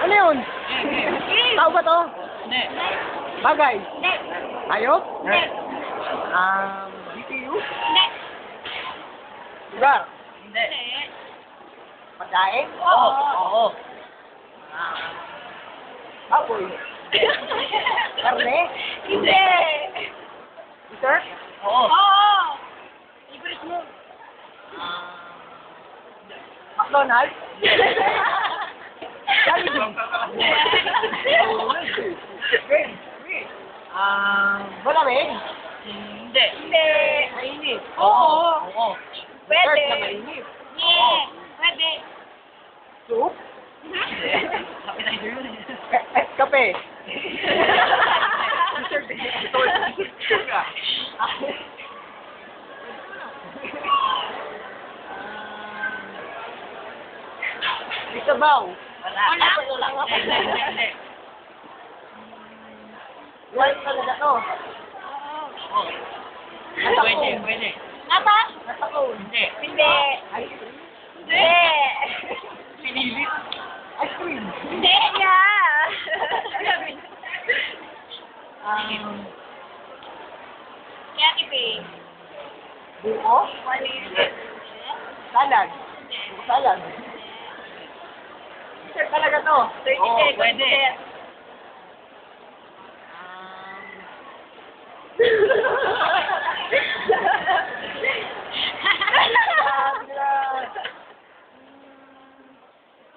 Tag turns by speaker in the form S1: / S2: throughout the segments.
S1: Ano yun? Tao ba to?
S2: Hindi.
S1: Bagay?
S3: Hindi.
S1: Hayop?
S3: Hindi.
S1: BTU?
S3: Hindi.
S1: Lugar?
S2: Hindi.
S1: Pagkain?
S2: Oo. Oo.
S1: Apoy? Karne?
S3: Hindi.
S1: Dessert?
S2: Oo.
S3: Oo. Favorite mo.
S1: McDonald's? Malamig?
S2: Hindi.
S3: Hindi.
S1: Mainit?
S3: Oo.
S2: Oo.
S3: Pwede.
S1: Dessert na mainit?
S3: Yeah. Pwede.
S1: Soup?
S2: Sabi na yun eh.
S1: Kape? Isabaw?
S2: Wala.
S3: Wala.
S2: Hindi. Hindi.
S1: White talaga to.
S2: Oo. Pwede. Pwede.
S3: Apa?
S1: Nasakon?
S2: Hindi.
S3: Hindi.
S1: Ice cream?
S3: Hindi.
S2: Pinilit.
S1: Ice cream?
S3: Hindi nga. Kaya kipi.
S1: Buko? Salad? Salad? Dessert talaga to.
S3: 30
S2: Oo,
S3: seconds.
S2: pwede.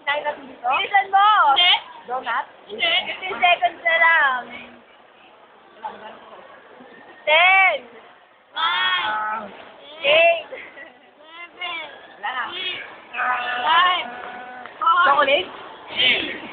S1: Kinain natin dito?
S3: Bilisan mo. Hindi.
S1: Donut?
S3: Hindi. 15 seconds na lang. 10. 9. 8. 7.
S1: Wala na.
S3: 5. 4.
S1: Chocolate?
S2: Hindi.